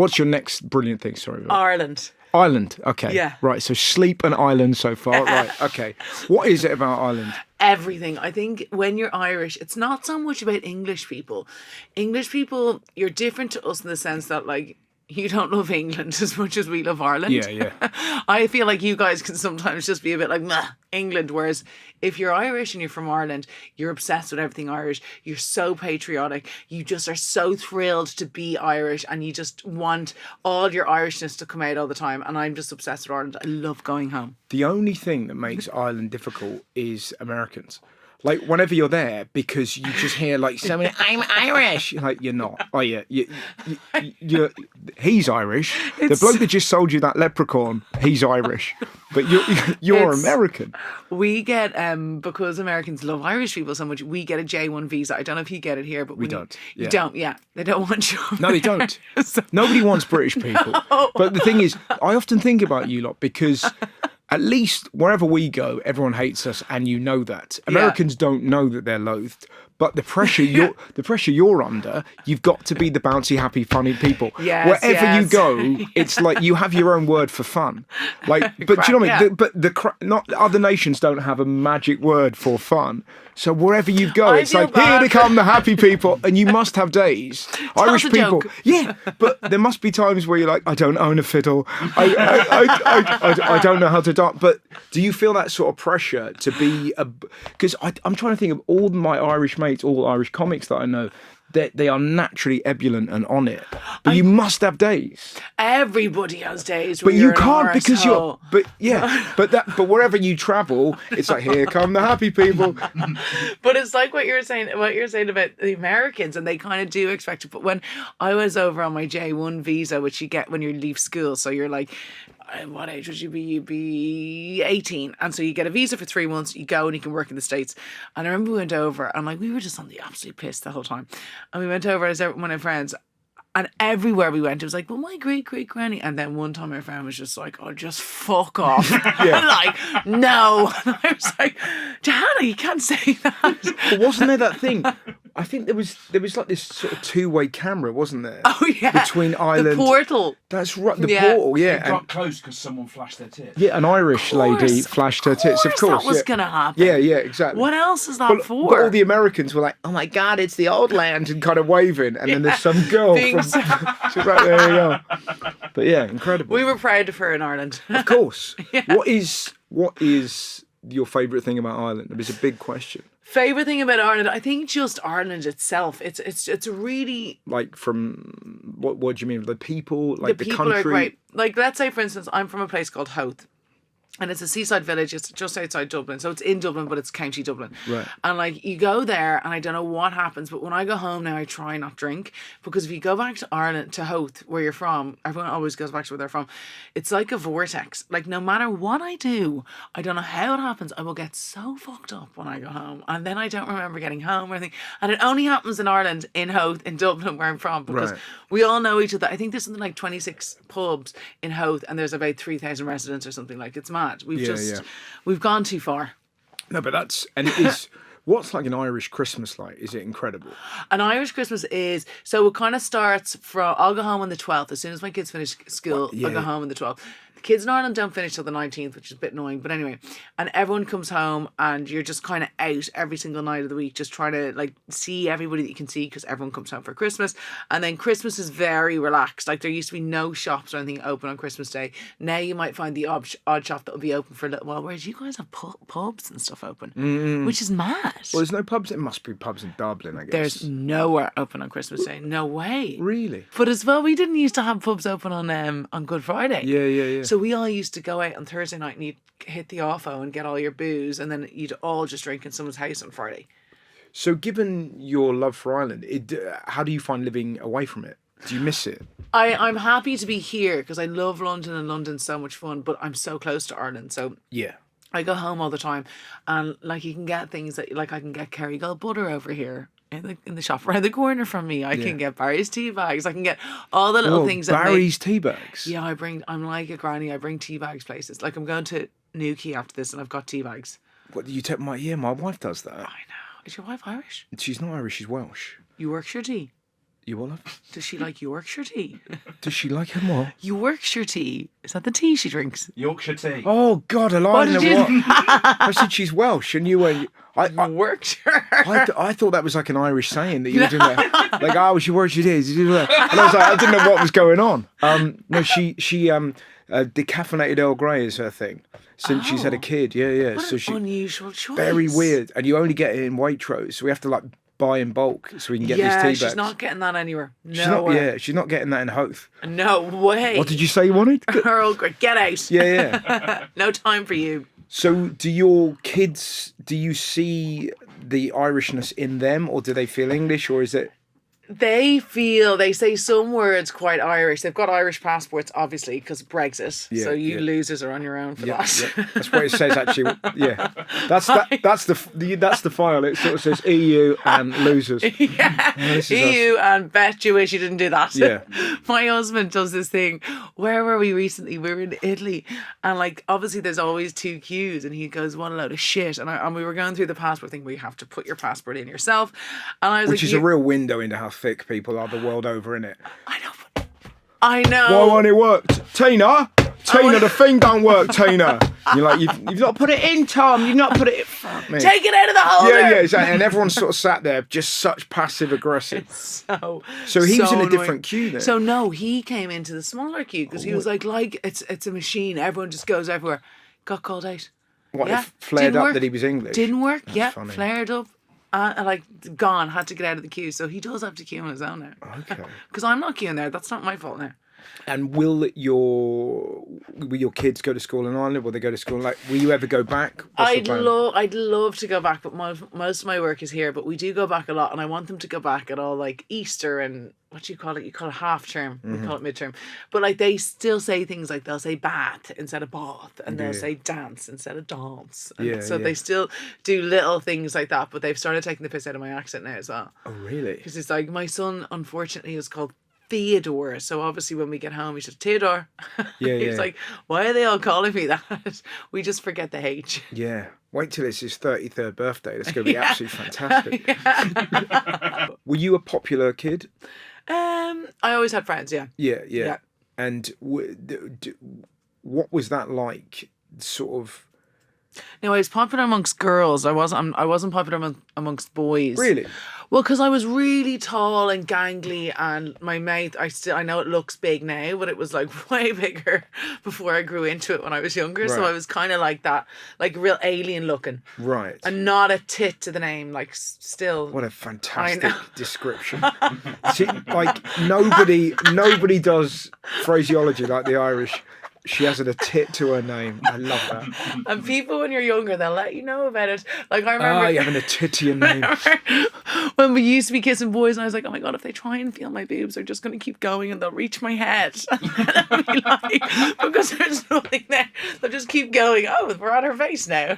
What's your next brilliant thing? Sorry. Ireland. Ireland. Okay. Yeah. Right. So sleep and Ireland so far. Right. Okay. What is it about Ireland? Everything. I think when you're Irish, it's not so much about English people. English people, you're different to us in the sense that, like, you don't love England as much as we love Ireland. Yeah. I feel like you guys can sometimes just be a bit like, nah, England. Whereas if you're Irish and you're from Ireland, you're obsessed with everything Irish. You're so patriotic. You just are so thrilled to be Irish and you just want all your Irishness to come out all the time. And I'm just obsessed with Ireland. I love going home. The only thing that makes Ireland difficult is Americans. Like, whenever you're there, because you just hear, like, so many, I'm Irish. You're like, you're not. Oh, yeah. He's Irish. The bloke that just sold you that leprechaun, he's Irish. But you're American. We get, because Americans love Irish people so much, we get a J1 visa. I don't know if you get it here, but we don't. You don't, yeah. They don't want you. No, they don't. Nobody wants British people. But the thing is, I often think about you lot because... At least wherever we go, everyone hates us, and you know that. Americans don't know that they're loathed, but the pressure you're under, you've got to be the bouncy, happy, funny people. Wherever you go, it's like you have your own word for fun. Like, but do you know what I mean? Not other nations don't have a magic word for fun. So wherever you go, it's like, here to come the happy people, and you must have days. Irish people, but there must be times where you're like, I don't own a fiddle, I don't know how to dance. But do you feel that sort of pressure to be because I'm trying to think of all my Irish mates, all Irish comics that I know. They are naturally ebullient and on it, but you must have days. Everybody has days, but you can't because you're. But wherever you travel, it's like, here come the happy people. But it's like what you're saying about the Americans, and they kind of do expect it. But when I was over on my J1 visa, which you get when you leave school, so you're like, what age would you be? You'd be 18. And so you get a visa for 3 months, you go and you can work in the States. And I remember we went over and like, we were just on the absolute piss the whole time. And we went over as one of my friends, and everywhere we went, it was like, well, my great granny. And then one time my friend was just like, oh, just fuck off. And like, no. And I was like, Johanna, you can't say that. But wasn't there that thing? I think there was like this sort of two-way camera, wasn't there? Oh, yeah. Between Ireland. The portal. That's right, the portal, yeah. It got close because someone flashed their tits. Yeah, an Irish lady flashed her tits, of course. That was going to happen. Yeah, exactly. What else is that for? But all the Americans were like, oh my God, it's the old land, and kind of waving. And then there's some girl from... She's like, there you go. But yeah, incredible. We were proud of her in Ireland. Of course. What is your favourite thing about Ireland? It was a big question. Favourite thing about Ireland? I think just Ireland itself. It's really... Like from... What do you mean? The people? Like the people country? Are great. Like, let's say, for instance, I'm from a place called Howth. And it's a seaside village. It's just outside Dublin. So it's in Dublin, but it's County Dublin. Right. And like, you go there and I don't know what happens, but when I go home now, I try not drink, because if you go back to Ireland, to Howth, where you're from, everyone always goes back to where they're from. It's like a vortex. Like, no matter what I do, I don't know how it happens, I will get so fucked up when I go home. And then I don't remember getting home or anything. And it only happens in Ireland, in Howth, in Dublin, where I'm from, because we all know each other. I think there's something like 26 pubs in Howth and there's about 3,000 residents or something. Like, it's mad. We've gone too far. No, but it is. What's like an Irish Christmas like? Is it incredible? An Irish Christmas is, so it kind of starts from, I'll go home on the 12th. As soon as my kids finish school, I'll go home on the 12th. The kids in Ireland don't finish till the 19th, which is a bit annoying. But anyway, and everyone comes home and you're just kind of out every single night of the week, just trying to like see everybody that you can see, because everyone comes home for Christmas. And then Christmas is very relaxed. Like, there used to be no shops or anything open on Christmas Day. Now you might find the odd shop that will be open for a little while, whereas you guys have pubs and stuff open, which is mad. Well, there's no pubs. It must be pubs in Dublin, I guess. There's nowhere open on Christmas Day. No way. Really? But as well, we didn't used to have pubs open on Good Friday. Yeah. So we all used to go out on Thursday night and you'd hit the offo and get all your booze, and then you'd all just drink in someone's house on Friday. So given your love for Ireland, how do you find living away from it? Do you miss it? I'm happy to be here because I love London, and London's so much fun, but I'm so close to Ireland. So yeah, I go home all the time, and like, you can get things that, like, I can get Kerrygold butter over here in the shop around the corner from me. I can get Barry's tea bags. I can get all the little things. Barry's tea bags? Yeah, I'm like a granny. I bring tea bags places. Like, I'm going to Newquay after this and I've got tea bags. What, you take my wife does that. I know. Is your wife Irish? She's not Irish, she's Welsh. You Yorkshire tea? You what, love? Does she like Yorkshire tea? Does she like him what? Yorkshire tea. Is that the tea she drinks? Yorkshire tea. Oh, God, Alina, what? I said she's Welsh, and you went... Yorkshire. I thought that was like an Irish saying that you were doing that. Like, oh, she Yorkshire tea. And I was like, I didn't know what was going on. No, she decaffeinated Earl Grey is her thing since she's had a kid. Yeah. What so an unusual choice. very weird, and you only get it in Waitrose, so we have to like buy in bulk so we can get these tea bags. She's not getting that anywhere. No. She's not getting that in Hoth. No way. What did you say you wanted? Earl Grey, get out. Yeah. No time for you. So do your kids, do you see the Irishness in them, or do they feel English, or is it? They say some words quite Irish. They've got Irish passports, obviously, because Brexit. Yeah, so you losers are on your own for that. Yeah. That's what it says, actually. Yeah, that's the file. It sort of says EU and losers. Yeah, EU and bet you wish you didn't do that. Yeah. My husband does this thing. Where were we recently? We were in Italy, and like obviously there's always two queues, and he goes, "What a load of shit!" And we were going through the passport thing. We have to put your passport in yourself, and I was which is a real window into how thick people are the world over, innit? I know. Why won't it work? Tina, the thing don't work, Tina. You're like, you've not put it in, Tom. You've not put it in. Fuck me. Take it out of the holder. Yeah, exactly. And everyone's sort of sat there, just such passive aggressive. So he was in a annoying. different queue then. So no, he came into the smaller queue because he was like it's a machine. Everyone just goes everywhere. Got called out. What, it flared up that he was English? Didn't work. That's funny. Flared up. And like gone, had to get out of the queue. So he does have to queue on his own now. Okay. Because I'm not queuing there. That's not my fault now. And will your kids go to school in Ireland? Will they go to school? Like, will you ever go back? I'd love to go back, but most of my work is here. But we do go back a lot, and I want them to go back at all, like Easter and what do you call it? You call it half term. We call it midterm. But like they still say things like they'll say bath instead of bath, and they'll say dance instead of dance. And they still do little things like that. But they've started taking the piss out of my accent now as well. Oh really? Because it's like my son, unfortunately, is called Theodore. So obviously when we get home, he says, Theodore. He's like, why are they all calling me that? We just forget the H. Yeah. Wait till it's his 33rd birthday. That's going to be absolutely fantastic. Were you a popular kid? I always had friends, yeah. Yeah. And what was that like, sort of? No, I was popular amongst girls. I wasn't popular amongst boys. Really? Well, because I was really tall and gangly, and my mouth, I know it looks big now, but it was like way bigger before I grew into it when I was younger. Right. So I was kind of like that, like real alien looking. Right. And not a tit to the name, like still. What a fantastic description. See, like nobody does phraseology like the Irish. She has a tit to her name. I love that. And people, when you're younger, they'll let you know about it. Like I remember. You're having a tit to your name. When we used to be kissing boys, and I was like, oh my God, if they try and feel my boobs, they're just going to keep going and they'll reach my head. And I'll be like, because there's nothing there. They'll just keep going. Oh, we're on her face now.